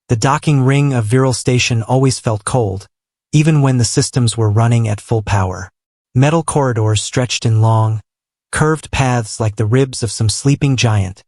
The docking ring of Viral Station always felt cold, even when the systems were running at full power. Metal corridors stretched in long, curved paths like the ribs of some sleeping giant,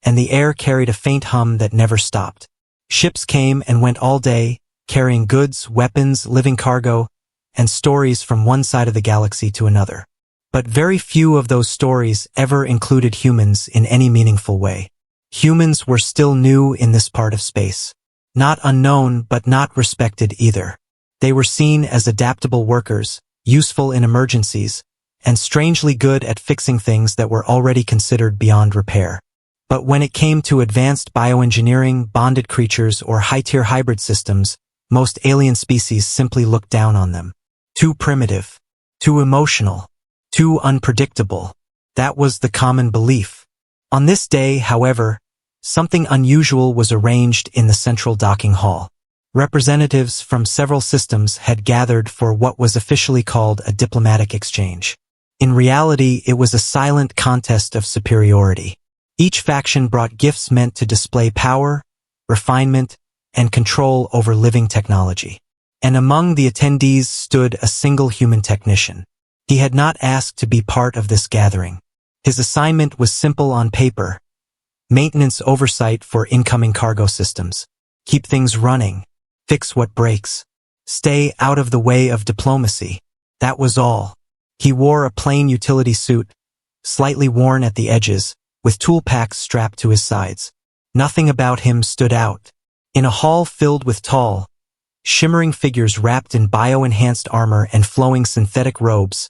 and the air carried a faint hum that never stopped. Ships came and went all day, carrying goods, weapons, living cargo, and stories from one side of the galaxy to another. But very few of those stories ever included humans in any meaningful way. Humans were still new in this part of space. Not unknown, but not respected either. They were seen as adaptable workers, useful in emergencies, and strangely good at fixing things that were already considered beyond repair. But when it came to advanced bioengineering, bonded creatures, or high-tier hybrid systems, most alien species simply looked down on them. Too primitive, too emotional, too unpredictable. That was the common belief. On this day, however, something unusual was arranged in the central docking hall. Representatives from several systems had gathered for what was officially called a diplomatic exchange. In reality, it was a silent contest of superiority. Each faction brought gifts meant to display power, refinement, and control over living technology. And among the attendees stood a single human technician. He had not asked to be part of this gathering. His assignment was simple on paper: maintenance oversight for incoming cargo systems. Keep things running. Fix what breaks. Stay out of the way of diplomacy. That was all. He wore a plain utility suit, slightly worn at the edges, with tool packs strapped to his sides. Nothing about him stood out. In a hall filled with tall, shimmering figures wrapped in bio-enhanced armor and flowing synthetic robes,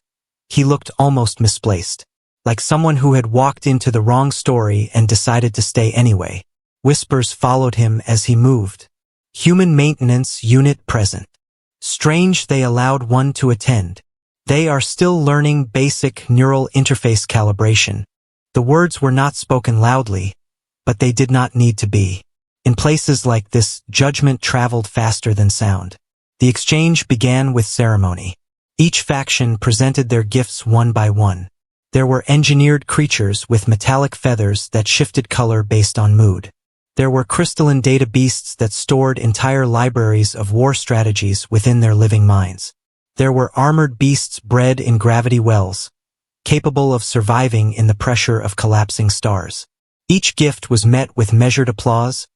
he looked almost misplaced, like someone who had walked into the wrong story and decided to stay anyway. Whispers followed him as he moved. Human maintenance unit present. Strange they allowed one to attend. They are still learning basic neural interface calibration. The words were not spoken loudly, but they did not need to be. In places like this, judgment traveled faster than sound. The exchange began with ceremony. Each faction presented their gifts one by one. There were engineered creatures with metallic feathers that shifted color based on mood. There were crystalline data beasts that stored entire libraries of war strategies within their living minds. There were armored beasts bred in gravity wells, capable of surviving in the pressure of collapsing stars. Each gift was met with measured applause,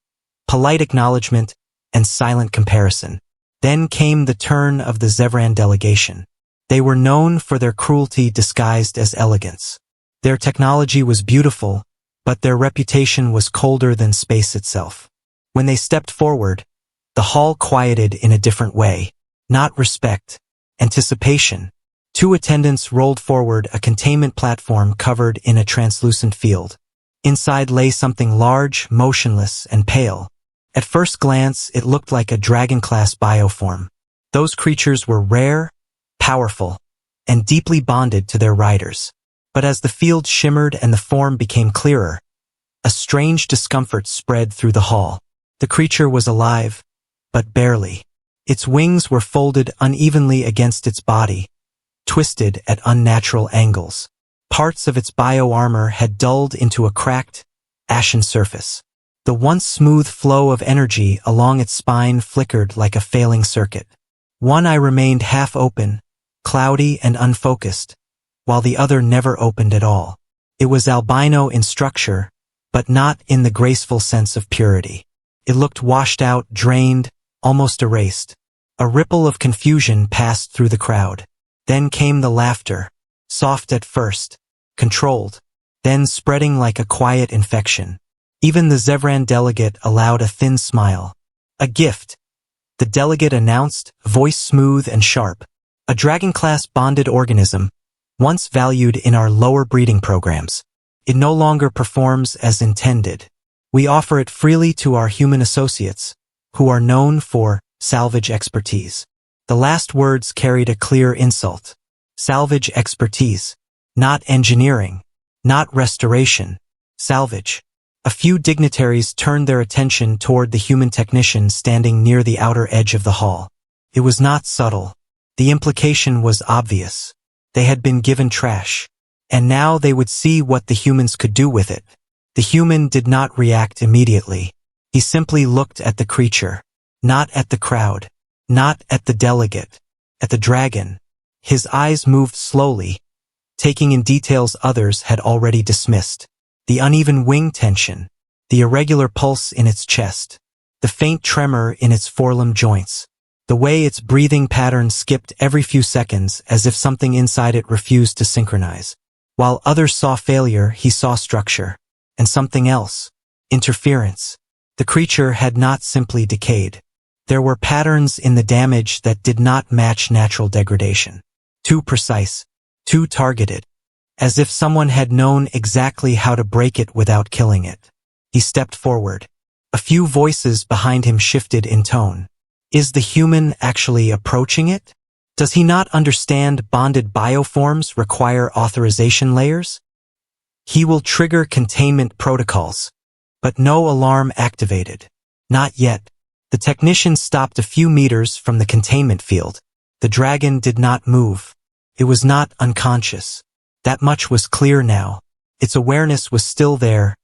polite acknowledgement, and silent comparison. Then came the turn of the Zevran delegation. They were known for their cruelty disguised as elegance. Their technology was beautiful, but their reputation was colder than space itself. When they stepped forward, the hall quieted in a different way. Not respect, anticipation. Two attendants rolled forward a containment platform covered in a translucent field. Inside lay something large, motionless, and pale. At first glance, it looked like a dragon-class bioform. Those creatures were rare, powerful, and deeply bonded to their riders. But as the field shimmered and the form became clearer, a strange discomfort spread through the hall. The creature was alive, but barely. Its wings were folded unevenly against its body, twisted at unnatural angles. Parts of its bio-armor had dulled into a cracked, ashen surface. The once smooth flow of energy along its spine flickered like a failing circuit. One eye remained half open, cloudy and unfocused, while the other never opened at all. It was albino in structure, but not in the graceful sense of purity. It looked washed out, drained, almost erased. A ripple of confusion passed through the crowd. Then came the laughter, soft at first, controlled, then spreading like a quiet infection. Even the Zevran delegate allowed a thin smile. A gift, the delegate announced, voice smooth and sharp. A dragon-class bonded organism, once valued in our lower breeding programs. It no longer performs as intended. We offer it freely to our human associates, who are known for salvage expertise. The last words carried a clear insult. Salvage expertise. Not engineering. Not restoration. Salvage. A few dignitaries turned their attention toward the human technician standing near the outer edge of the hall. It was not subtle. The implication was obvious. They had been given trash, and now they would see what the humans could do with it. The human did not react immediately. He simply looked at the creature. Not at the crowd. Not at the delegate. At the dragon. His eyes moved slowly, taking in details others had already dismissed. The uneven wing tension. The irregular pulse in its chest. The faint tremor in its forelimb joints. The way its breathing pattern skipped every few seconds as if something inside it refused to synchronize. While others saw failure, he saw structure. And something else. Interference. The creature had not simply decayed. There were patterns in the damage that did not match natural degradation. Too precise. Too targeted. As if someone had known exactly how to break it without killing it. He stepped forward. A few voices behind him shifted in tone. Is the human actually approaching it? Does he not understand bonded bioforms require authorization layers? He will trigger containment protocols. But no alarm activated. Not yet. The technician stopped a few meters from the containment field. The dragon did not move. It was not unconscious. That much was clear now. Its awareness was still there,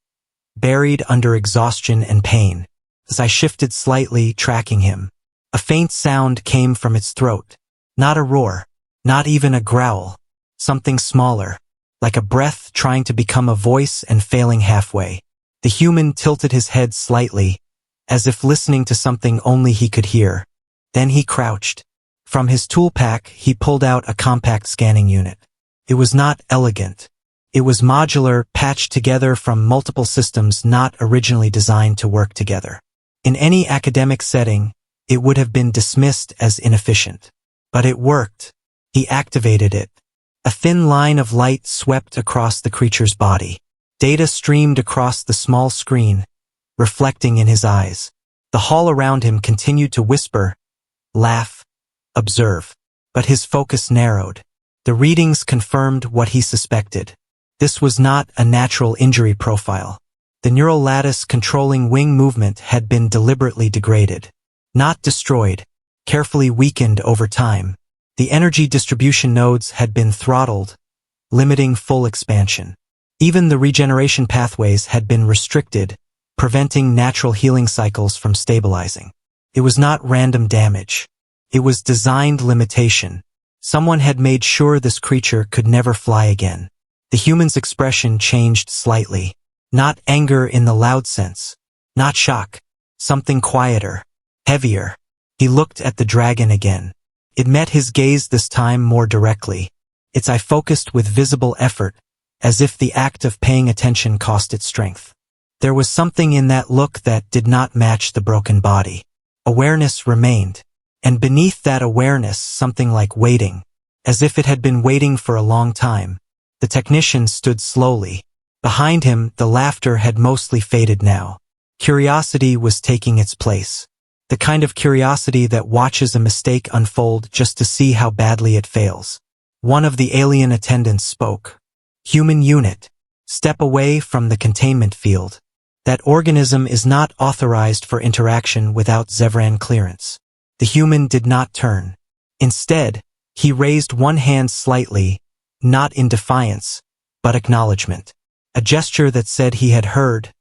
buried under exhaustion and pain. As I shifted slightly, tracking him, a faint sound came from its throat. Not a roar, not even a growl. Something smaller, like a breath trying to become a voice and failing halfway. The human tilted his head slightly, as if listening to something only he could hear. Then he crouched. From his tool pack, he pulled out a compact scanning unit. It was not elegant. It was modular, patched together from multiple systems not originally designed to work together. In any academic setting, it would have been dismissed as inefficient. But it worked. He activated it. A thin line of light swept across the creature's body. Data streamed across the small screen, reflecting in his eyes. The hall around him continued to whisper, laugh, observe. But his focus narrowed. The readings confirmed what he suspected. This was not a natural injury profile. The neural lattice controlling wing movement had been deliberately degraded. Not destroyed, carefully weakened over time. The energy distribution nodes had been throttled, limiting full expansion. Even the regeneration pathways had been restricted, preventing natural healing cycles from stabilizing. It was not random damage. It was designed limitation. Someone had made sure this creature could never fly again. The human's expression changed slightly. Not anger in the loud sense. Not shock. Something quieter. Heavier. He looked at the dragon again. It met his gaze this time more directly. Its eye focused with visible effort, as if the act of paying attention cost it strength. There was something in that look that did not match the broken body. Awareness remained. And beneath that awareness, something like waiting. As if it had been waiting for a long time. The technician stood slowly. Behind him, the laughter had mostly faded now. Curiosity was taking its place. The kind of curiosity that watches a mistake unfold just to see how badly it fails. One of the alien attendants spoke. Human unit. Step away from the containment field. That organism is not authorized for interaction without Zevran clearance. The human did not turn. Instead, he raised one hand slightly, not in defiance, but acknowledgement. A gesture that said he had heard,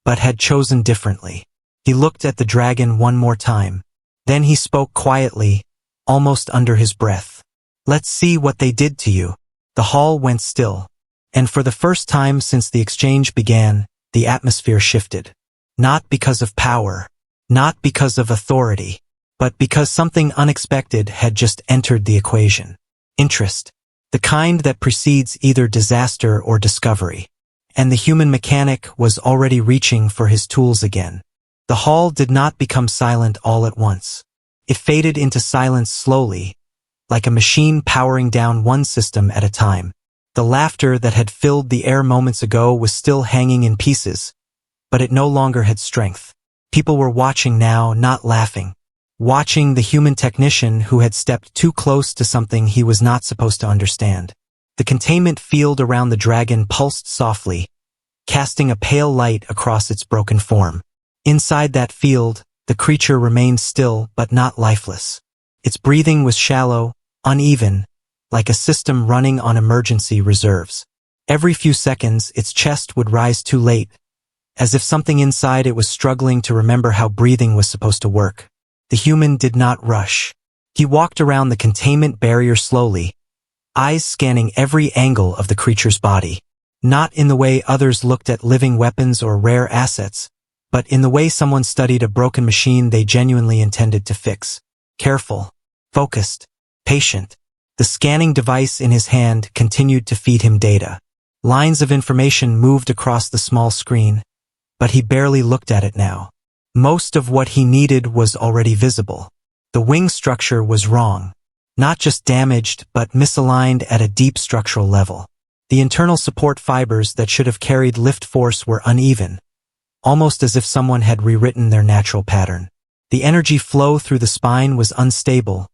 but had chosen differently. He looked at the dragon one more time. Then he spoke quietly, almost under his breath. Let's see what they did to you. The hall went still. And for the first time since the exchange began, the atmosphere shifted. Not because of power, not because of authority, but because something unexpected had just entered the equation. Interest. The kind that precedes either disaster or discovery. And the human mechanic was already reaching for his tools again. The hall did not become silent all at once. It faded into silence slowly, like a machine powering down one system at a time. The laughter that had filled the air moments ago was still hanging in pieces, but it no longer had strength. People were watching now, not laughing. Watching the human technician who had stepped too close to something he was not supposed to understand. The containment field around the dragon pulsed softly, casting a pale light across its broken form. Inside that field, the creature remained still but not lifeless. Its breathing was shallow, uneven, like a system running on emergency reserves. Every few seconds, its chest would rise too late, as if something inside it was struggling to remember how breathing was supposed to work. The human did not rush. He walked around the containment barrier slowly, eyes scanning every angle of the creature's body. Not in the way others looked at living weapons or rare assets, but in the way someone studied a broken machine they genuinely intended to fix. Careful, focused, patient. The scanning device in his hand continued to feed him data. Lines of information moved across the small screen, but he barely looked at it now. Most of what he needed was already visible. The wing structure was wrong. Not just damaged, but misaligned at a deep structural level. The internal support fibers that should have carried lift force were uneven, almost as if someone had rewritten their natural pattern. The energy flow through the spine was unstable,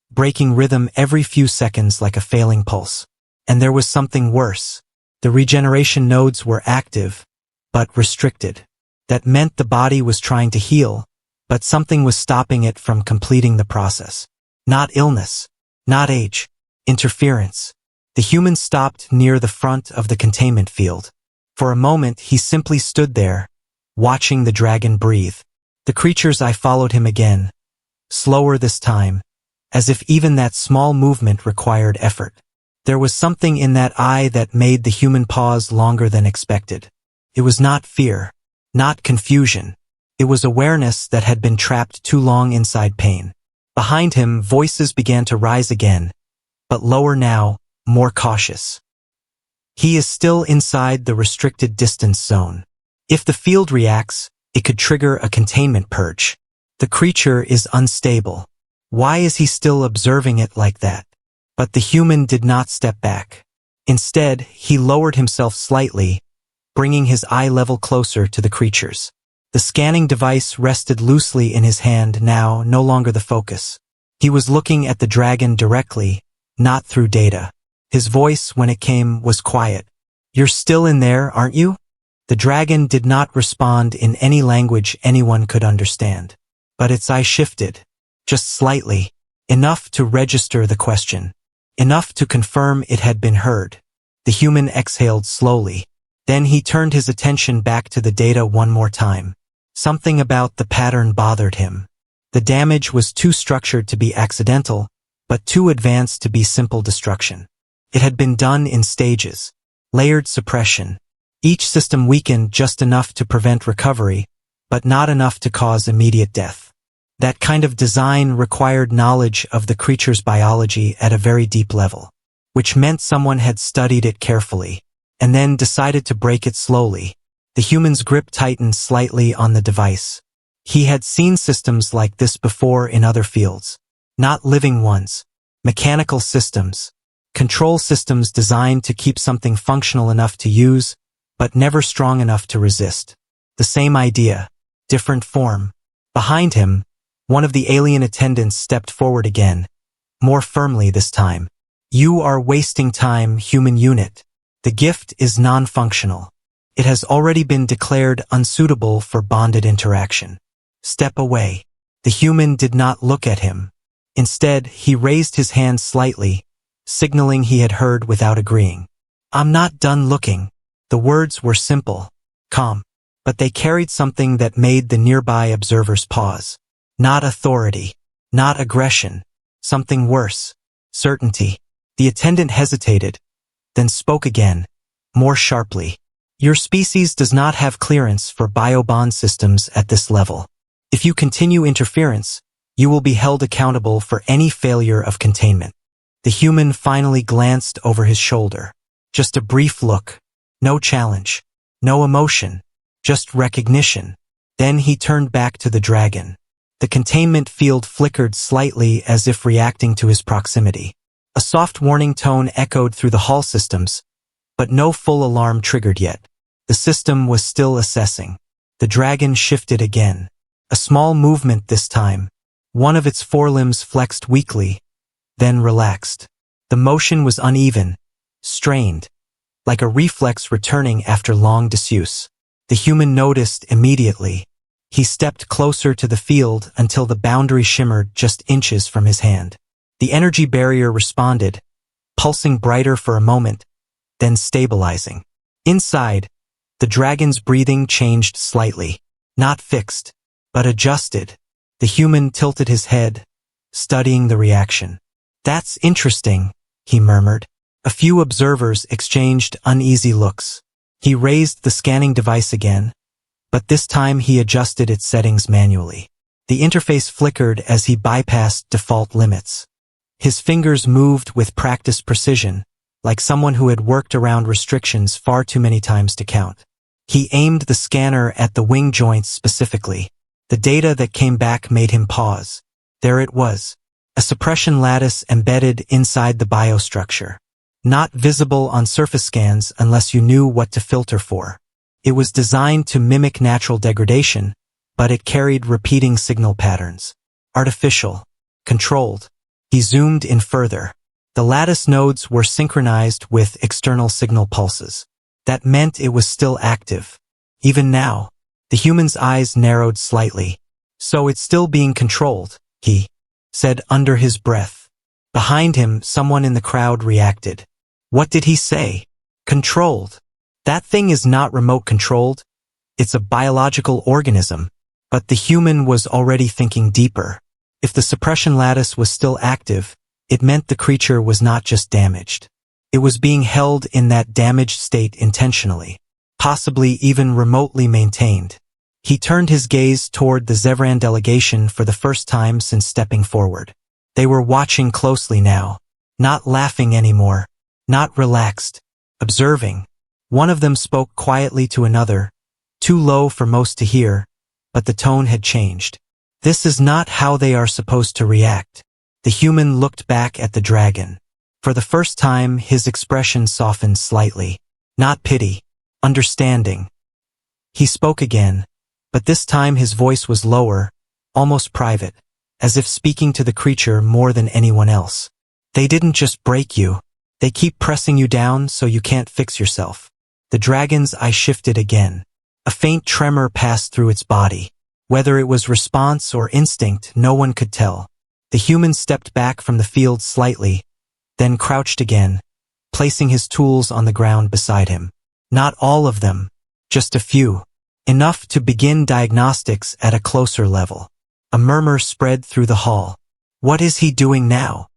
breaking rhythm every few seconds like a failing pulse. And there was something worse. The regeneration nodes were active, but restricted. That meant the body was trying to heal, but something was stopping it from completing the process. Not illness, not age, interference. The human stopped near the front of the containment field. For a moment he simply stood there, watching the dragon breathe. The creature's eye followed him again, slower this time, as if even that small movement required effort. There was something in that eye that made the human pause longer than expected. It was not fear, not confusion. It was awareness that had been trapped too long inside pain. Behind him, voices began to rise again, but lower now, more cautious. He is still inside the restricted distance zone. If the field reacts, it could trigger a containment purge. The creature is unstable. Why is he still observing it like that? But the human did not step back. Instead, he lowered himself slightly, bringing his eye level closer to the creature's. The scanning device rested loosely in his hand now, no longer the focus. He was looking at the dragon directly, not through data. His voice, when it came, was quiet. "You're still in there, aren't you?" The dragon did not respond in any language anyone could understand. But its eye shifted, just slightly, enough to register the question, enough to confirm it had been heard. The human exhaled slowly. Then he turned his attention back to the data one more time. Something about the pattern bothered him. The damage was too structured to be accidental, but too advanced to be simple destruction. It had been done in stages. Layered suppression. Each system weakened just enough to prevent recovery, but not enough to cause immediate death. That kind of design required knowledge of the creature's biology at a very deep level, which meant someone had studied it carefully, and then decided to break it slowly. The human's grip tightened slightly on the device. He had seen systems like this before in other fields. Not living ones. Mechanical systems. Control systems designed to keep something functional enough to use, but never strong enough to resist. The same idea, different form. Behind him, one of the alien attendants stepped forward again, more firmly this time. "You are wasting time, human unit. The gift is non-functional. It has already been declared unsuitable for bonded interaction. Step away." The human did not look at him. Instead, he raised his hand slightly, signaling he had heard without agreeing. "I'm not done looking." The words were simple, calm, but they carried something that made the nearby observers pause. Not authority, not aggression, something worse, certainty. The attendant hesitated, then spoke again, more sharply. "Your species does not have clearance for biobond systems at this level. If you continue interference, you will be held accountable for any failure of containment." The human finally glanced over his shoulder. Just a brief look. No challenge. No emotion. Just recognition. Then he turned back to the dragon. The containment field flickered slightly as if reacting to his proximity. A soft warning tone echoed through the hall systems, but no full alarm triggered yet. The system was still assessing. The dragon shifted again. A small movement this time. One of its forelimbs flexed weakly, then relaxed. The motion was uneven, strained, like a reflex returning after long disuse. The human noticed immediately. He stepped closer to the field until the boundary shimmered just inches from his hand. The energy barrier responded, pulsing brighter for a moment, then stabilizing. Inside, The dragon's breathing changed slightly. Not fixed, but adjusted. The human tilted his head, studying the reaction. "That's interesting," he murmured. A few observers exchanged uneasy looks. He raised the scanning device again, but this time he adjusted its settings manually. The interface flickered as he bypassed default limits. His fingers moved with practiced precision, like someone who had worked around restrictions far too many times to count. He aimed the scanner at the wing joints specifically. The data that came back made him pause. There it was, a suppression lattice embedded inside the biostructure. Not visible on surface scans unless you knew what to filter for. It was designed to mimic natural degradation, but it carried repeating signal patterns. Artificial. Controlled. He zoomed in further. The lattice nodes were synchronized with external signal pulses. That meant it was still active. Even now, the human's eyes narrowed slightly. "So it's still being controlled," he said under his breath. Behind him, someone in the crowd reacted. "What did he say?" "Controlled. That thing is not remote controlled. It's a biological organism." But the human was already thinking deeper. If the suppression lattice was still active, it meant the creature was not just damaged. It was being held in that damaged state intentionally, possibly even remotely maintained. He turned his gaze toward the Zevran delegation for the first time since stepping forward. They were watching closely now, not laughing anymore, not relaxed, observing. One of them spoke quietly to another, too low for most to hear, but the tone had changed. "This is not how they are supposed to react." The human looked back at the dragon. For the first time, his expression softened slightly. Not pity, understanding. He spoke again, but this time his voice was lower, almost private, as if speaking to the creature more than anyone else. "They didn't just break you. They keep pressing you down so you can't fix yourself." The dragon's eye shifted again. A faint tremor passed through its body. Whether it was response or instinct, no one could tell. The human stepped back from the field slightly, then crouched again, placing his tools on the ground beside him. Not all of them, just a few. Enough to begin diagnostics at a closer level. A murmur spread through the hall. "What is he doing now?"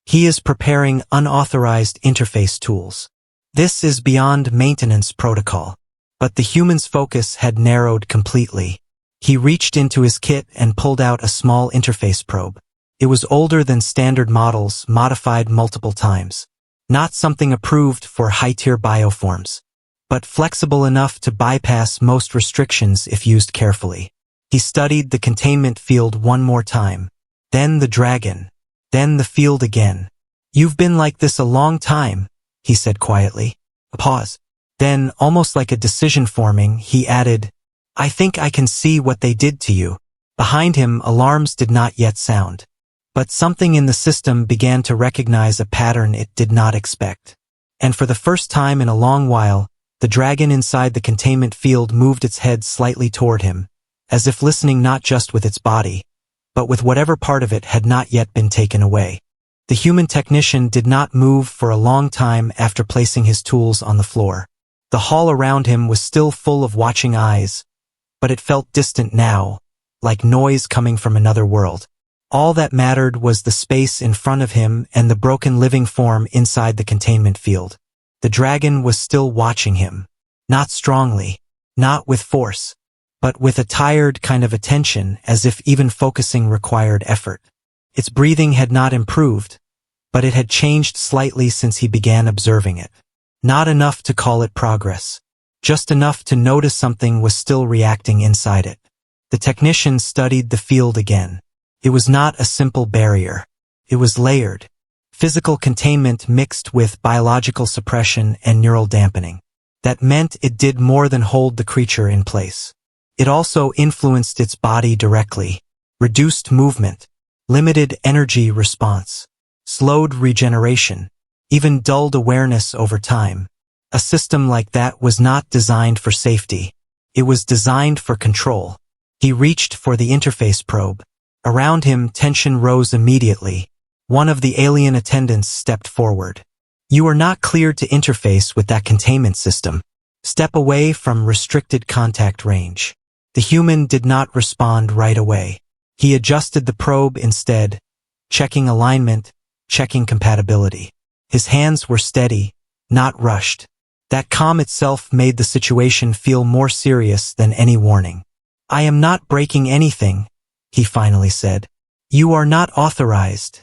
"He is preparing unauthorized interface tools. This is beyond maintenance protocol." But the human's focus had narrowed completely. He reached into his kit and pulled out a small interface probe. It was older than standard models, modified multiple times. Not something approved for high-tier bioforms, but flexible enough to bypass most restrictions if used carefully. He studied the containment field one more time, then the dragon, then the field again. "You've been like this a long time," he said quietly. A pause. Then, almost like a decision forming, he added, "I think I can see what they did to you." Behind him, alarms did not yet sound. But something in the system began to recognize a pattern it did not expect. And for the first time in a long while, the dragon inside the containment field moved its head slightly toward him, as if listening not just with its body, but with whatever part of it had not yet been taken away. The human technician did not move for a long time after placing his tools on the floor. The hall around him was still full of watching eyes, but it felt distant now, like noise coming from another world. All that mattered was the space in front of him and the broken living form inside the containment field. The dragon was still watching him. Not strongly, not with force, but with a tired kind of attention, as if even focusing required effort. Its breathing had not improved, but it had changed slightly since he began observing it. Not enough to call it progress, just enough to notice something was still reacting inside it. The technician studied the field again. It was not a simple barrier. It was layered. Physical containment mixed with biological suppression and neural dampening. That meant it did more than hold the creature in place. It also influenced its body directly. Reduced movement, limited energy response, slowed regeneration, even dulled awareness over time. A system like that was not designed for safety. It was designed for control. He reached for the interface probe. Around him, tension rose immediately. One of the alien attendants stepped forward. "You are not cleared to interface with that containment system." Step away from restricted contact range. The human did not respond right away. He adjusted the probe instead, checking alignment, checking compatibility. His hands were steady, not rushed. That calm itself made the situation feel more serious than any warning. "I am not breaking anything," he finally said. "You are not authorized,"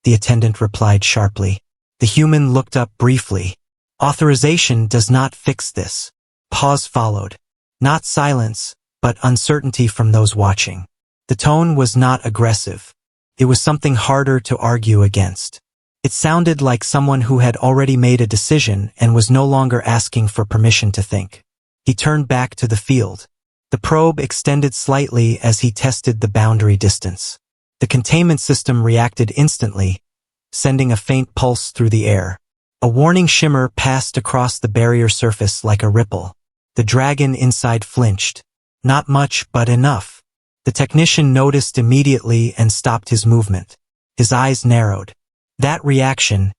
the attendant replied sharply. The human looked up briefly. "Authorization does not fix this." Pause followed. Not silence, but uncertainty from those watching. The tone was not aggressive. It was something harder to argue against. It sounded like someone who had already made a decision and was no longer asking for permission to think. He turned back to the field. The probe extended slightly as he tested the boundary distance. The containment system reacted instantly, sending a faint pulse through the air. A warning shimmer passed across the barrier surface like a ripple. The dragon inside flinched. Not much, but enough. The technician noticed immediately and stopped his movement. His eyes narrowed. "That reaction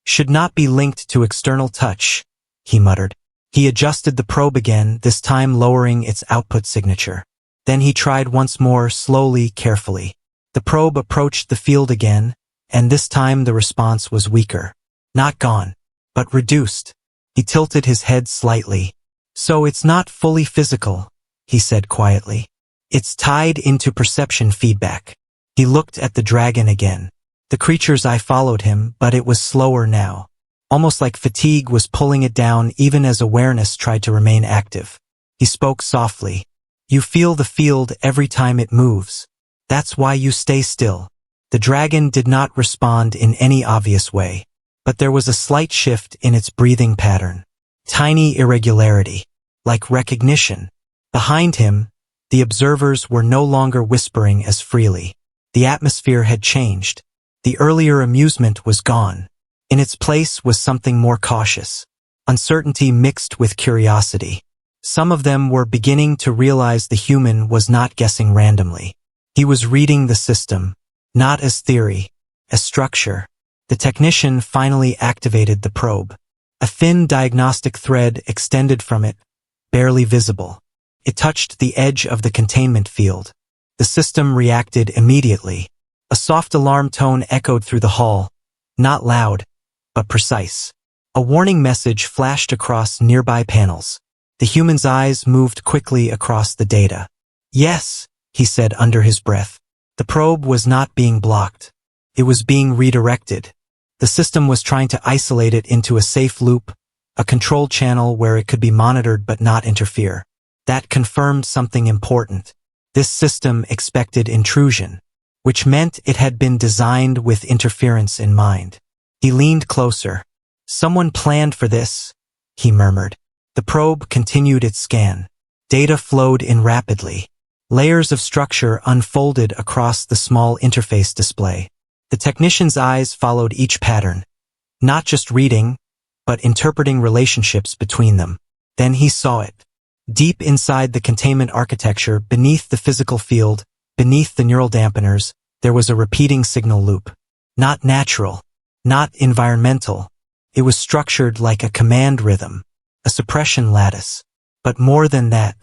should not be linked to external touch," he muttered. He adjusted the probe again, this time lowering its output signature. Then he tried once more, slowly, carefully. The probe approached the field again, and this time the response was weaker. Not gone, but reduced. He tilted his head slightly. "So it's not fully physical," he said quietly. "It's tied into perception feedback." He looked at the dragon again. The creature's eye followed him, but it was slower now. Almost like fatigue was pulling it down even as awareness tried to remain active. He spoke softly. "You feel the field every time it moves. That's why you stay still." The dragon did not respond in any obvious way, but there was a slight shift in its breathing pattern. Tiny irregularity, like recognition. Behind him, the observers were no longer whispering as freely. The atmosphere had changed. The earlier amusement was gone. In its place was something more cautious. Uncertainty mixed with curiosity. Some of them were beginning to realize the human was not guessing randomly. He was reading the system, not as theory, as structure. The technician finally activated the probe. A thin diagnostic thread extended from it, barely visible. It touched the edge of the containment field. The system reacted immediately. A soft alarm tone echoed through the hall, not loud, but precise. A warning message flashed across nearby panels. The human's eyes moved quickly across the data. "Yes," he said under his breath. The probe was not being blocked. It was being redirected. The system was trying to isolate it into a safe loop, a controlled channel where it could be monitored but not interfere. That confirmed something important. This system expected intrusion, which meant it had been designed with interference in mind. He leaned closer. "Someone planned for this," he murmured. The probe continued its scan. Data flowed in rapidly. Layers of structure unfolded across the small interface display. The technician's eyes followed each pattern, not just reading, but interpreting relationships between them. Then he saw it. Deep inside the containment architecture, beneath the physical field, beneath the neural dampeners, there was a repeating signal loop. Not natural, not environmental. It was structured like a command rhythm, a suppression lattice. But more than that,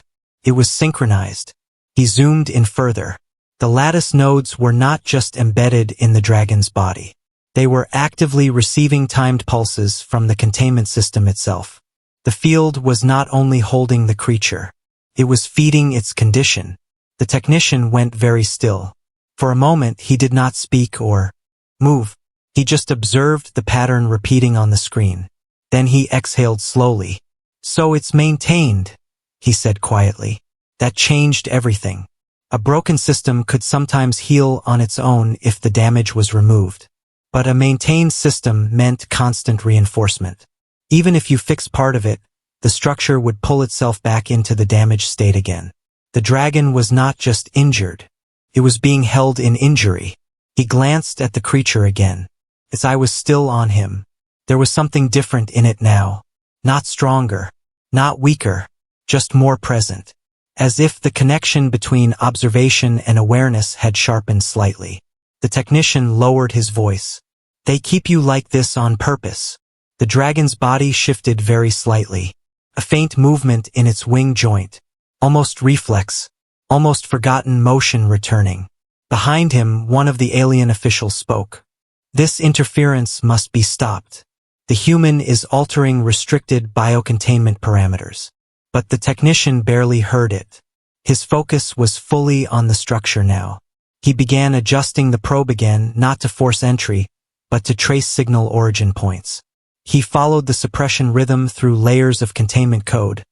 it was synchronized. He zoomed in further. The lattice nodes were not just embedded in the dragon's body. They were actively receiving timed pulses from the containment system itself. The field was not only holding the creature, it was feeding its condition. The technician went very still. For a moment he did not speak or move. He just observed the pattern repeating on the screen. Then he exhaled slowly. "So it's maintained," he said quietly. That changed everything. A broken system could sometimes heal on its own if the damage was removed. But a maintained system meant constant reinforcement. Even if you fix part of it, the structure would pull itself back into the damaged state again. The dragon was not just injured. It was being held in injury. He glanced at the creature again. Its eye was still on him. There was something different in it now. Not stronger, not weaker, just more present. As if the connection between observation and awareness had sharpened slightly. The technician lowered his voice. "They keep you like this on purpose." The dragon's body shifted very slightly. a faint movement in its wing joint, almost reflex, almost forgotten motion returning. Behind him, one of the alien officials spoke. This interference must be stopped. The human is altering restricted biocontainment parameters. But the technician barely heard it. His focus was fully on the structure now. He began adjusting the probe again, not to force entry, but to trace signal origin points. He followed the suppression rhythm through layers of containment code,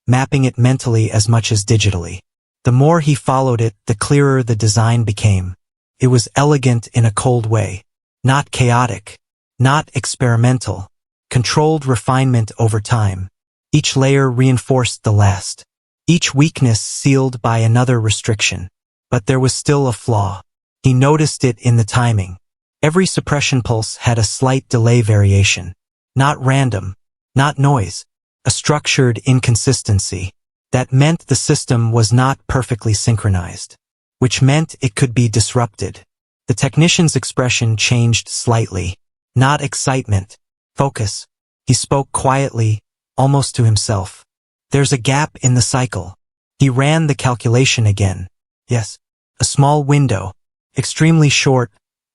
mapping it mentally as much as digitally. The more he followed it, the clearer the design became. It was elegant in a cold way. Not chaotic. Not experimental. Controlled refinement over time. Each layer reinforced the last. Each weakness sealed by another restriction. But there was still a flaw. He noticed it in the timing. Every suppression pulse had a slight delay variation. Not random. Not noise. A structured inconsistency. That meant the system was not perfectly synchronized. Which meant it could be disrupted. The technician's expression changed slightly. Not excitement. Focus. He spoke quietly, almost to himself. There's a gap in the cycle. He ran the calculation again. Yes. A small window. Extremely short,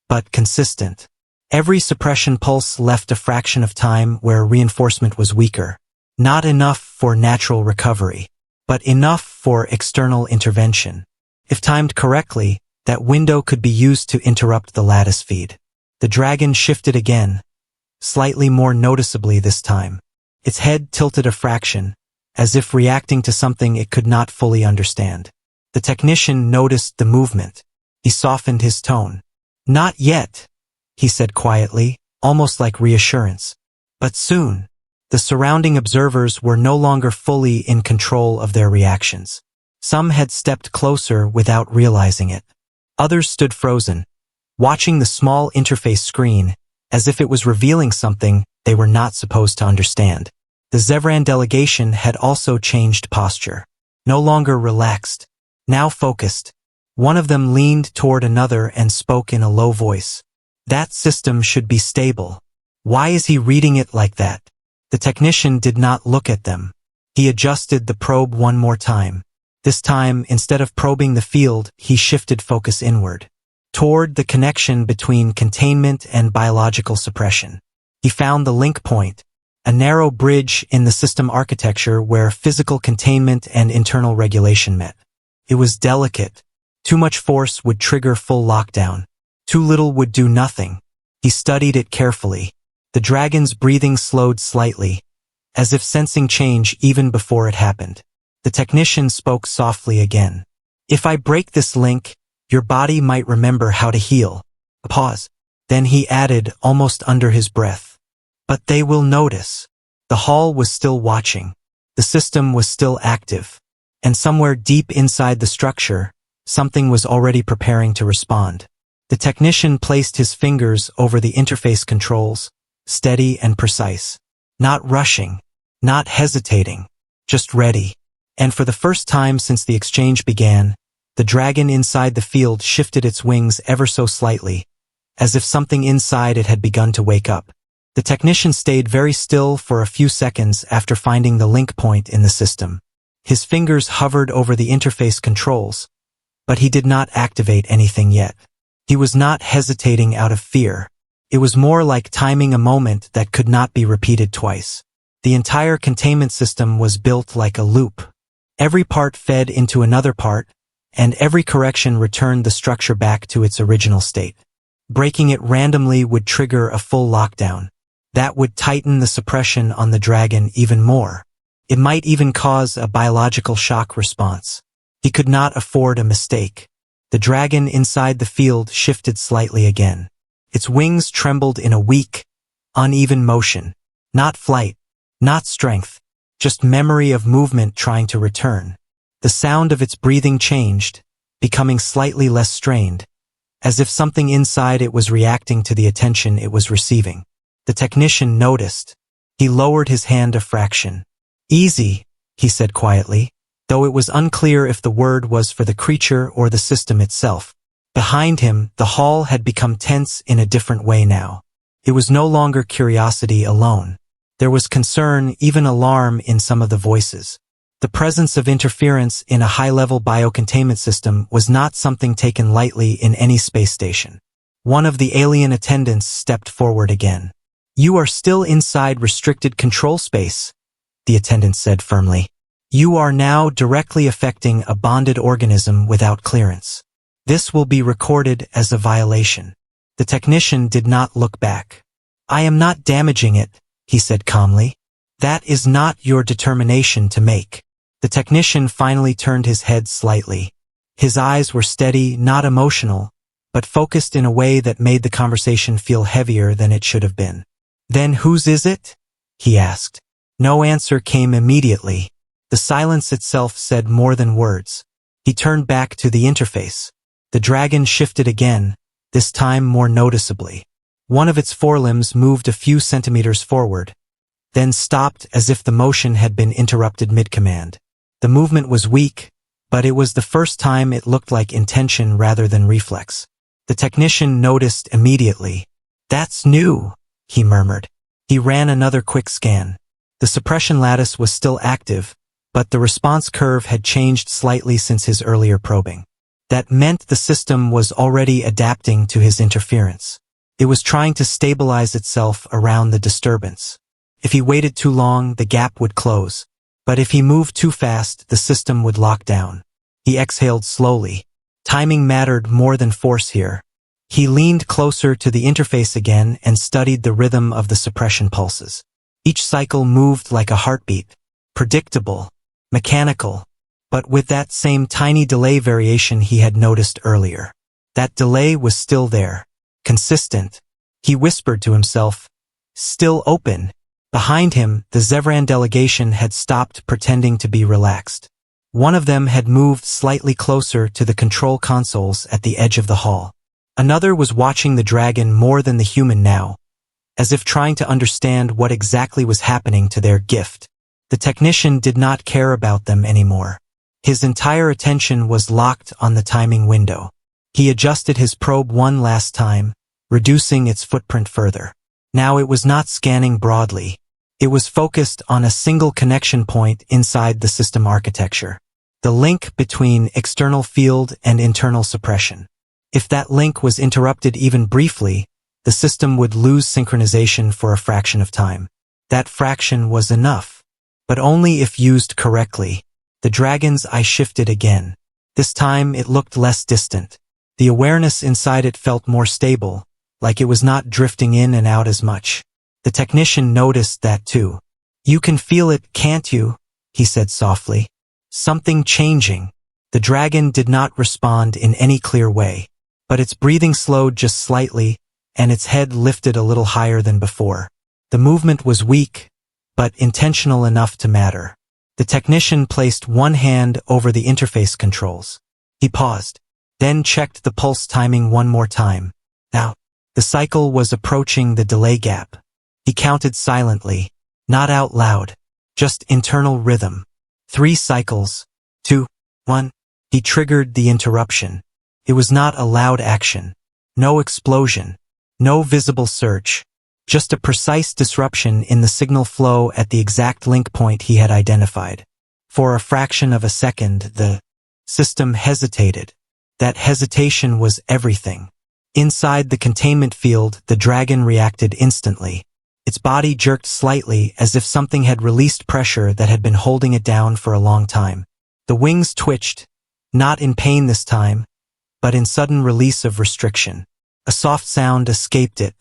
but consistent. Every suppression pulse left a fraction of time where reinforcement was weaker. Not enough for natural recovery, but enough for external intervention. If timed correctly, that window could be used to interrupt the lattice feed. The dragon shifted again, slightly more noticeably this time. Its head tilted a fraction, as if reacting to something it could not fully understand. The technician noticed the movement. He softened his tone. Not yet, he said quietly, almost like reassurance. But soon. The surrounding observers were no longer fully in control of their reactions. Some had stepped closer without realizing it. Others stood frozen, watching the small interface screen, as if it was revealing something they were not supposed to understand. The Zevran delegation had also changed posture. No longer relaxed, now focused. One of them leaned toward another and spoke in a low voice. That system should be stable. Why is he reading it like that? The technician did not look at them. He adjusted the probe one more time. This time, instead of probing the field, he shifted focus inward, toward the connection between containment and biological suppression. He found the link point, a narrow bridge in the system architecture where physical containment and internal regulation met. It was delicate. Too much force would trigger full lockdown. Too little would do nothing. He studied it carefully. The dragon's breathing slowed slightly, as if sensing change even before it happened. The technician spoke softly again. If I break this link, your body might remember how to heal. A pause. Then he added, almost under his breath. But they will notice. The hall was still watching. The system was still active. And somewhere deep inside the structure, something was already preparing to respond. The technician placed his fingers over the interface controls, steady and precise. Not rushing. Not hesitating. Just ready. And for the first time since the exchange began, the dragon inside the field shifted its wings ever so slightly, as if something inside it had begun to wake up. The technician stayed very still for a few seconds after finding the link point in the system. His fingers hovered over the interface controls, but he did not activate anything yet. He was not hesitating out of fear. It was more like timing a moment that could not be repeated twice. The entire containment system was built like a loop. Every part fed into another part, and every correction returned the structure back to its original state. Breaking it randomly would trigger a full lockdown. That would tighten the suppression on the dragon even more. It might even cause a biological shock response. He could not afford a mistake. The dragon inside the field shifted slightly again. Its wings trembled in a weak, uneven motion. Not flight, not strength, just memory of movement trying to return. The sound of its breathing changed, becoming slightly less strained, as if something inside it was reacting to the attention it was receiving. The technician noticed. He lowered his hand a fraction. Easy, he said quietly, though it was unclear if the word was for the creature or the system itself. Behind him, the hall had become tense in a different way now. It was no longer curiosity alone. There was concern, even alarm, in some of the voices. The presence of interference in a high-level biocontainment system was not something taken lightly in any space station. One of the alien attendants stepped forward again. "You are still inside restricted control space," the attendant said firmly. "You are now directly affecting a bonded organism without clearance. This will be recorded as a violation." The technician did not look back. "I am not damaging it," he said calmly. "That is not your determination to make." The technician finally turned his head slightly. His eyes were steady, not emotional, but focused in a way that made the conversation feel heavier than it should have been. "Then whose is it?" he asked. No answer came immediately. The silence itself said more than words. He turned back to the interface. The dragon shifted again, this time more noticeably. One of its forelimbs moved a few centimeters forward, then stopped as if the motion had been interrupted mid-command. The movement was weak, but it was the first time it looked like intention rather than reflex. The technician noticed immediately. "That's new," he murmured. He ran another quick scan. The suppression lattice was still active, but the response curve had changed slightly since his earlier probing. That meant the system was already adapting to his interference. It was trying to stabilize itself around the disturbance. If he waited too long, the gap would close. But if he moved too fast, the system would lock down. He exhaled slowly. Timing mattered more than force here. He leaned closer to the interface again and studied the rhythm of the suppression pulses. Each cycle moved like a heartbeat, predictable, mechanical, but with that same tiny delay variation he had noticed earlier. That delay was still there, consistent. He whispered to himself, "Still open." Behind him, the Zevran delegation had stopped pretending to be relaxed. One of them had moved slightly closer to the control consoles at the edge of the hall. Another was watching the dragon more than the human now, as if trying to understand what exactly was happening to their gift. The technician did not care about them anymore. His entire attention was locked on the timing window. He adjusted his probe one last time, reducing its footprint further. Now it was not scanning broadly. It was focused on a single connection point inside the system architecture. The link between external field and internal suppression. If that link was interrupted even briefly, the system would lose synchronization for a fraction of time. That fraction was enough, but only if used correctly. The dragon's eye shifted again. This time it looked less distant. The awareness inside it felt more stable, like it was not drifting in and out as much. The technician noticed that too. "You can feel it, can't you?" he said softly. "Something changing." The dragon did not respond in any clear way, but its breathing slowed just slightly, and its head lifted a little higher than before. The movement was weak, but intentional enough to matter. The technician placed one hand over the interface controls. He paused, then checked the pulse timing one more time. Now, the cycle was approaching the delay gap. He counted silently, not out loud, just internal rhythm. 3 cycles. 2, 1. He triggered the interruption. It was not a loud action. No explosion. No visible surge. Just a precise disruption in the signal flow at the exact link point he had identified. For a fraction of a second, the system hesitated. That hesitation was everything. Inside the containment field, the dragon reacted instantly. Its body jerked slightly as if something had released pressure that had been holding it down for a long time. The wings twitched, not in pain this time, but in sudden release of restriction. A soft sound escaped it.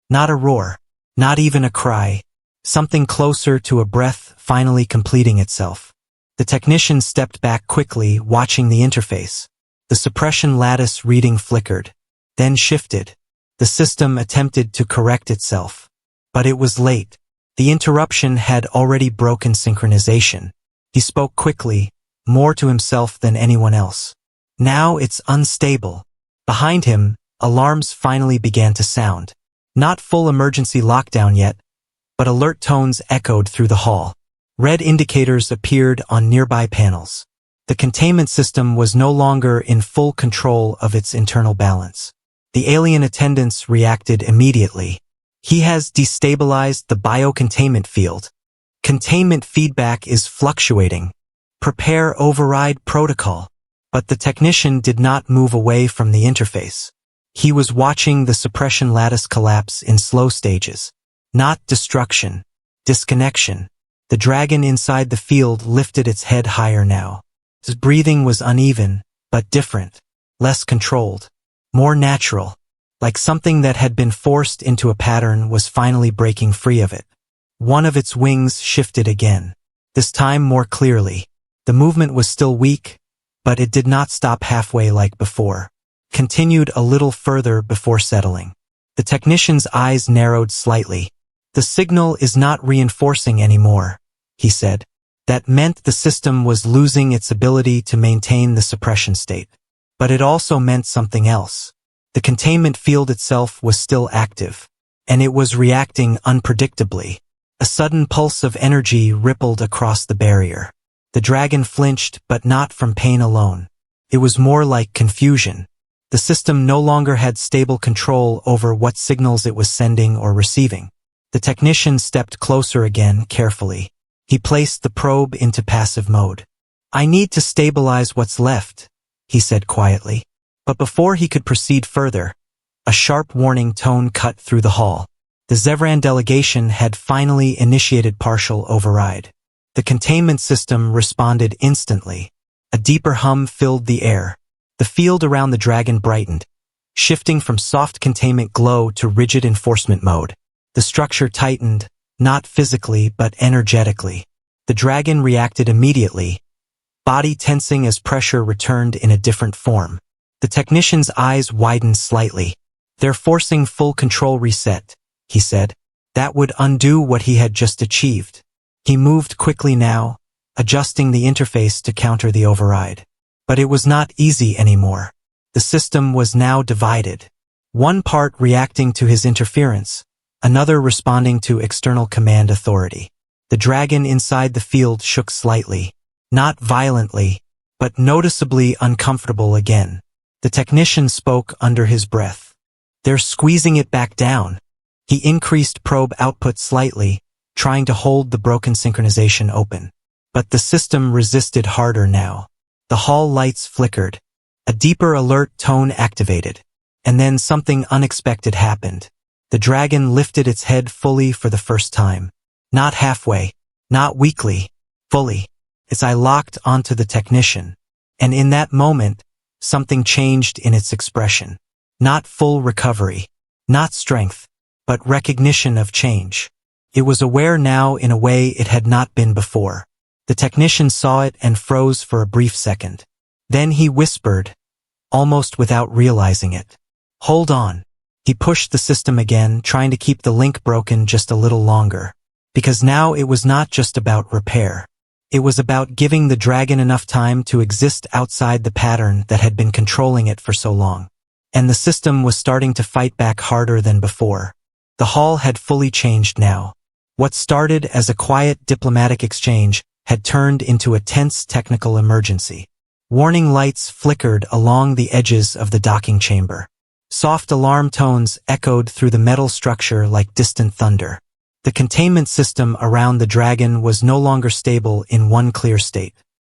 Not a roar, not even a cry. Something closer to a breath finally completing itself. The technician stepped back quickly, watching the interface. The suppression lattice reading flickered, then shifted. The system attempted to correct itself. But it was late. The interruption had already broken synchronization. He spoke quickly, more to himself than anyone else. "Now it's unstable." Behind him, alarms finally began to sound. Not full emergency lockdown yet, but alert tones echoed through the hall. Red indicators appeared on nearby panels. The containment system was no longer in full control of its internal balance. The alien attendants reacted immediately. He has destabilized the biocontainment field. Containment feedback is fluctuating. Prepare override protocol. But the technician did not move away from the interface. He was watching the suppression lattice collapse in slow stages. Not destruction. Disconnection. The dragon inside the field lifted its head higher now. His breathing was uneven, but different. Less controlled. More natural. Like something that had been forced into a pattern was finally breaking free of it. One of its wings shifted again. This time more clearly. The movement was still weak, but it did not stop halfway like before. Continued a little further before settling. The technician's eyes narrowed slightly. The signal is not reinforcing anymore, he said. That meant the system was losing its ability to maintain the suppression state. But it also meant something else. The containment field itself was still active, and it was reacting unpredictably. A sudden pulse of energy rippled across the barrier. The dragon flinched, but not from pain alone. It was more like confusion. The system no longer had stable control over what signals it was sending or receiving. The technician stepped closer again, carefully. He placed the probe into passive mode. "I need to stabilize what's left," he said quietly. But before he could proceed further, a sharp warning tone cut through the hall. The Zevran delegation had finally initiated partial override. The containment system responded instantly. A deeper hum filled the air. The field around the dragon brightened, shifting from soft containment glow to rigid enforcement mode. The structure tightened, not physically but energetically. The dragon reacted immediately, body tensing as pressure returned in a different form. The technician's eyes widened slightly. "They're forcing full control reset," he said. That would undo what he had just achieved. He moved quickly now, adjusting the interface to counter the override. But it was not easy anymore. The system was now divided. One part reacting to his interference, another responding to external command authority. The dragon inside the field shook slightly, not violently, but noticeably uncomfortable again. The technician spoke under his breath. "They're squeezing it back down." He increased probe output slightly, trying to hold the broken synchronization open. But the system resisted harder now. The hall lights flickered. A deeper alert tone activated. And then something unexpected happened. The dragon lifted its head fully for the first time. Not halfway, not weakly, fully. Its eye locked onto the technician. And in that moment, something changed in its expression. Not full recovery, not strength, but recognition of change. It was aware now in a way it had not been before. The technician saw it and froze for a brief second. Then he whispered, almost without realizing it, "Hold on." He pushed the system again, trying to keep the link broken just a little longer. Because now it was not just about repair. It was about giving the dragon enough time to exist outside the pattern that had been controlling it for so long. And the system was starting to fight back harder than before. The hall had fully changed now. What started as a quiet diplomatic exchange had turned into a tense technical emergency. Warning lights flickered along the edges of the docking chamber. Soft alarm tones echoed through the metal structure like distant thunder. The containment system around the dragon was no longer stable in one clear state.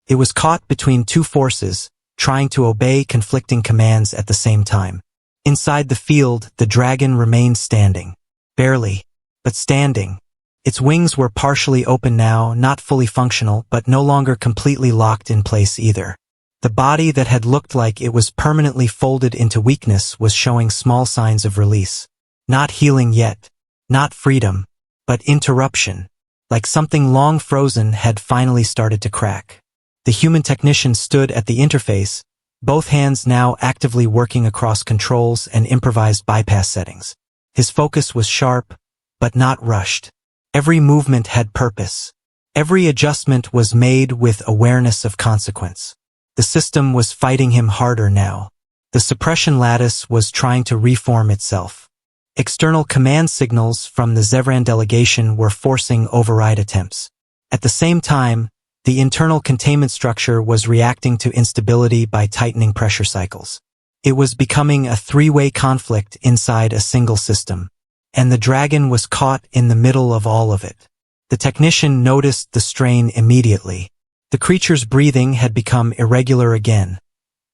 It was caught between two forces, trying to obey conflicting commands at the same time. Inside the field, the dragon remained standing. Barely, but standing. Its wings were partially open now, not fully functional, but no longer completely locked in place either. The body that had looked like it was permanently folded into weakness was showing small signs of release. Not healing yet. Not freedom. But interruption. Like something long frozen had finally started to crack. The human technician stood at the interface, both hands now actively working across controls and improvised bypass settings. His focus was sharp, but not rushed. Every movement had purpose. Every adjustment was made with awareness of consequence. The system was fighting him harder now. The suppression lattice was trying to reform itself. External command signals from the Zevran delegation were forcing override attempts. At the same time, the internal containment structure was reacting to instability by tightening pressure cycles. It was becoming a three-way conflict inside a single system. and the dragon was caught in the middle of all of it. The technician noticed the strain immediately. The creature's breathing had become irregular again,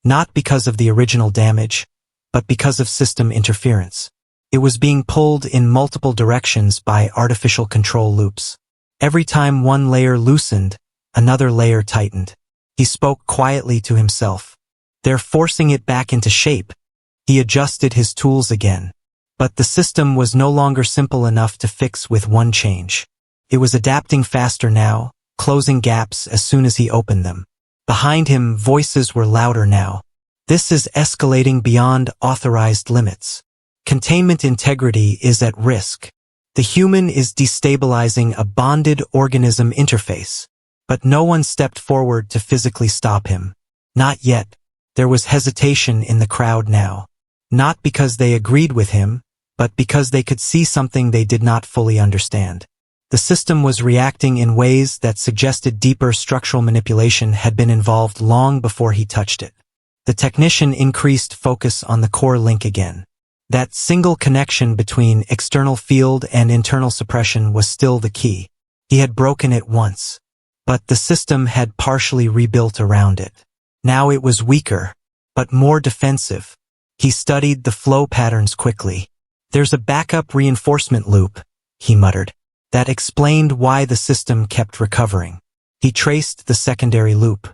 not because of the original damage, but because of system interference. It was being pulled in multiple directions by artificial control loops. Every time one layer loosened, another layer tightened. He spoke quietly to himself. They're forcing it back into shape. He adjusted his tools again. But the system was no longer simple enough to fix with one change. It was adapting faster now, closing gaps as soon as he opened them. Behind him, voices were louder now. This is escalating beyond authorized limits. Containment integrity is at risk. The human is destabilizing a bonded organism interface. But no one stepped forward to physically stop him. Not yet. There was hesitation in the crowd now. Not because they agreed with him, but because they could see something they did not fully understand. The system was reacting in ways that suggested deeper structural manipulation had been involved long before he touched it. The technician increased focus on the core link again. That single connection between external field and internal suppression was still the key. He had broken it once, but the system had partially rebuilt around it. Now it was weaker, but more defensive. He studied the flow patterns quickly. There's a backup reinforcement loop, he muttered. That explained why the system kept recovering. He traced the secondary loop.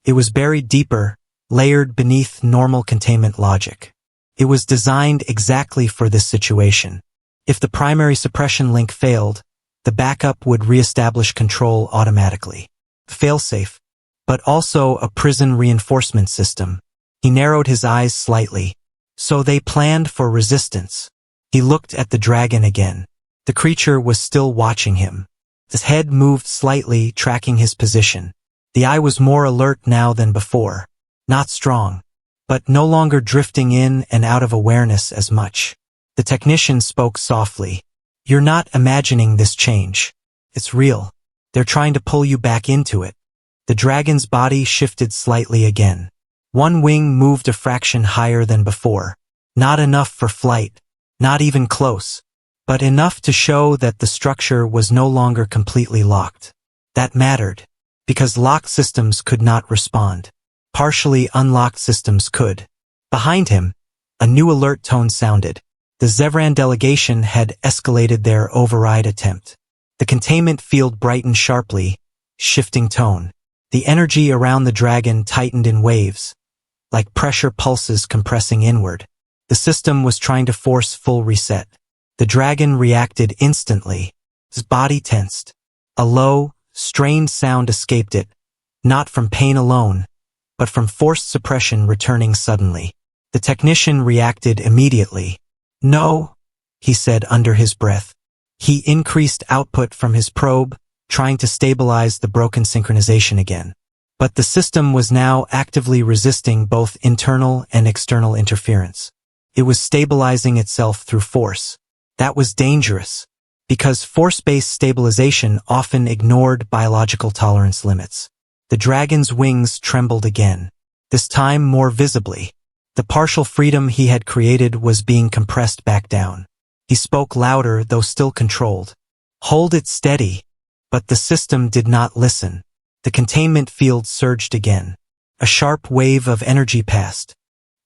It was buried deeper, layered beneath normal containment logic. It was designed exactly for this situation. If the primary suppression link failed, the backup would reestablish control automatically. Failsafe, but also a prison reinforcement system. He narrowed his eyes slightly. So they planned for resistance. He looked at the dragon again. The creature was still watching him. His head moved slightly, tracking his position. The eye was more alert now than before. Not strong, but no longer drifting in and out of awareness as much. The technician spoke softly. You're not imagining this change. It's real. They're trying to pull you back into it. The dragon's body shifted slightly again. One wing moved a fraction higher than before. Not enough for flight, not even close, but enough to show that the structure was no longer completely locked. That mattered, because locked systems could not respond. Partially unlocked systems could. Behind him, a new alert tone sounded. The Zevran delegation had escalated their override attempt. The containment field brightened sharply, shifting tone. The energy around the dragon tightened in waves, like pressure pulses compressing inward. The system was trying to force full reset. The dragon reacted instantly. His body tensed. A low, strained sound escaped it, not from pain alone, but from forced suppression returning suddenly. The technician reacted immediately. No, he said under his breath. He increased output from his probe, trying to stabilize the broken synchronization again. But the system was now actively resisting both internal and external interference. It was stabilizing itself through force. That was dangerous, because force-based stabilization often ignored biological tolerance limits. The dragon's wings trembled again, this time more visibly. The partial freedom he had created was being compressed back down. He spoke louder, though still controlled. Hold it steady. But the system did not listen. The containment field surged again. A sharp wave of energy passed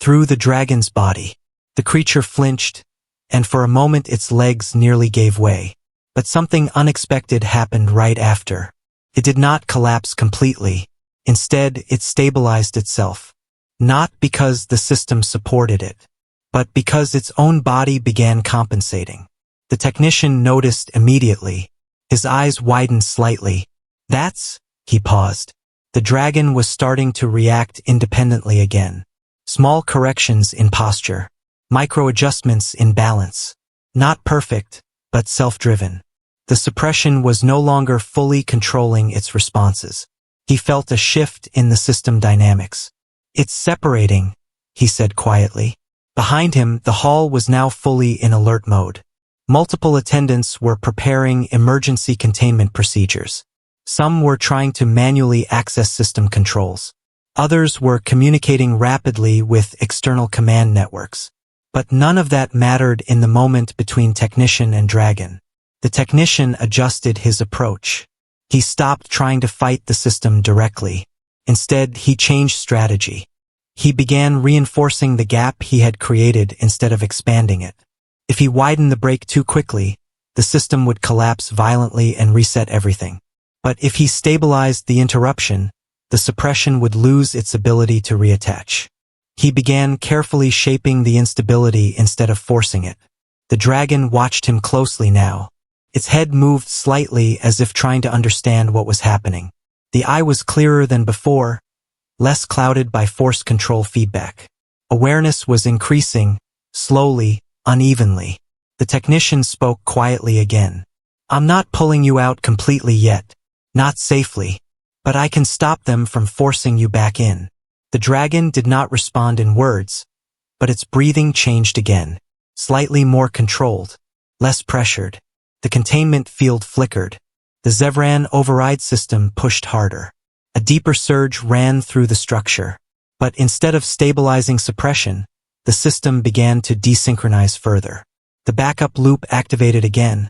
through the dragon's body. The creature flinched, and for a moment its legs nearly gave way. But something unexpected happened right after. It did not collapse completely. Instead, it stabilized itself. Not because the system supported it, but because its own body began compensating. The technician noticed immediately. His eyes widened slightly. He paused. The dragon was starting to react independently again. Small corrections in posture. Micro-adjustments in balance. Not perfect, but self-driven. The suppression was no longer fully controlling its responses. He felt a shift in the system dynamics. It's separating, he said quietly. Behind him, the hall was now fully in alert mode. Multiple attendants were preparing emergency containment procedures. Some were trying to manually access system controls. Others were communicating rapidly with external command networks. But none of that mattered in the moment between technician and dragon. The technician adjusted his approach. He stopped trying to fight the system directly. Instead, he changed strategy. He began reinforcing the gap he had created instead of expanding it. If he widened the break too quickly, the system would collapse violently and reset everything. But if he stabilized the interruption, the suppression would lose its ability to reattach. He began carefully shaping the instability instead of forcing it. The dragon watched him closely now. Its head moved slightly as if trying to understand what was happening. The eye was clearer than before, less clouded by force control feedback. Awareness was increasing, slowly, unevenly. The technician spoke quietly again. "I'm not pulling you out completely yet. Not safely. But I can stop them from forcing you back in." The dragon did not respond in words, but its breathing changed again. Slightly more controlled. Less pressured. The containment field flickered. The Zevran override system pushed harder. A deeper surge ran through the structure. But instead of stabilizing suppression, the system began to desynchronize further. The backup loop activated again,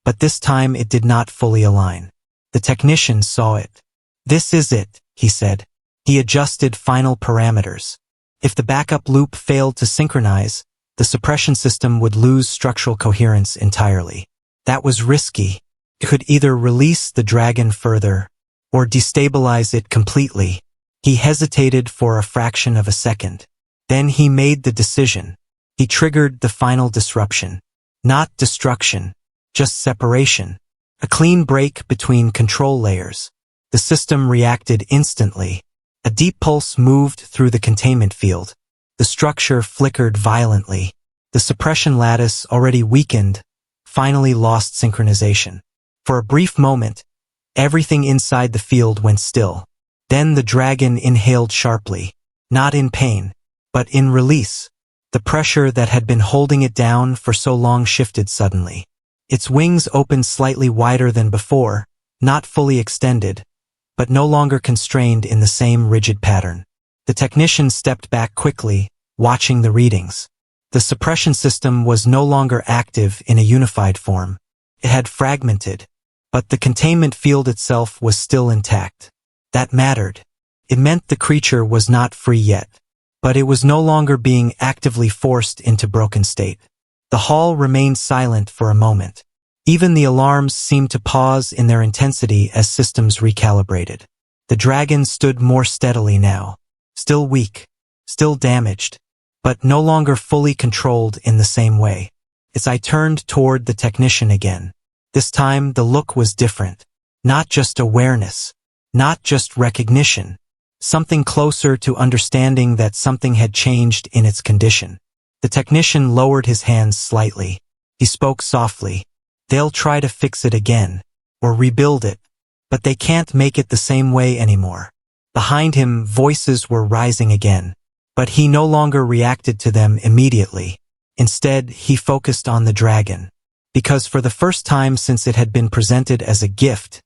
but this time it did not fully align. The technician saw it. "This is it," he said. He adjusted final parameters. If the backup loop failed to synchronize, the suppression system would lose structural coherence entirely. That was risky. It could either release the dragon further, or destabilize it completely. He hesitated for a fraction of a second. Then he made the decision. He triggered the final disruption. Not destruction, just separation. A clean break between control layers. The system reacted instantly. A deep pulse moved through the containment field. The structure flickered violently. The suppression lattice, already weakened, finally lost synchronization. For a brief moment, everything inside the field went still. Then the dragon inhaled sharply, not in pain, but in release. The pressure that had been holding it down for so long shifted suddenly. Its wings opened slightly wider than before, not fully extended, but no longer constrained in the same rigid pattern. The technician stepped back quickly, watching the readings. The suppression system was no longer active in a unified form. It had fragmented, but the containment field itself was still intact. That mattered. It meant the creature was not free yet, but it was no longer being actively forced into broken state. The hall remained silent for a moment. Even the alarms seemed to pause in their intensity as systems recalibrated. The dragon stood more steadily now, still weak, still damaged, but no longer fully controlled in the same way. Its eye turned toward the technician again. This time the look was different. Not just awareness, not just recognition, something closer to understanding that something had changed in its condition. The technician lowered his hands slightly. He spoke softly. "They'll try to fix it again, or rebuild it, but they can't make it the same way anymore." Behind him, voices were rising again, but he no longer reacted to them immediately. Instead, he focused on the dragon. Because for the first time since it had been presented as a gift,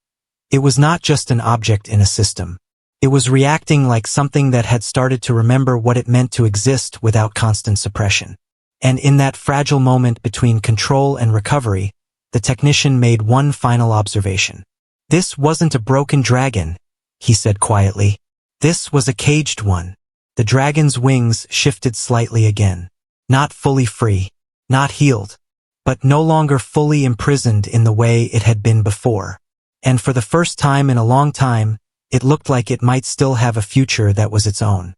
it was not just an object in a system. It was reacting like something that had started to remember what it meant to exist without constant suppression. And in that fragile moment between control and recovery, the technician made one final observation. "This wasn't a broken dragon," he said quietly. "This was a caged one." The dragon's wings shifted slightly again. Not fully free, not healed, but no longer fully imprisoned in the way it had been before. And for the first time in a long time, it looked like it might still have a future that was its own.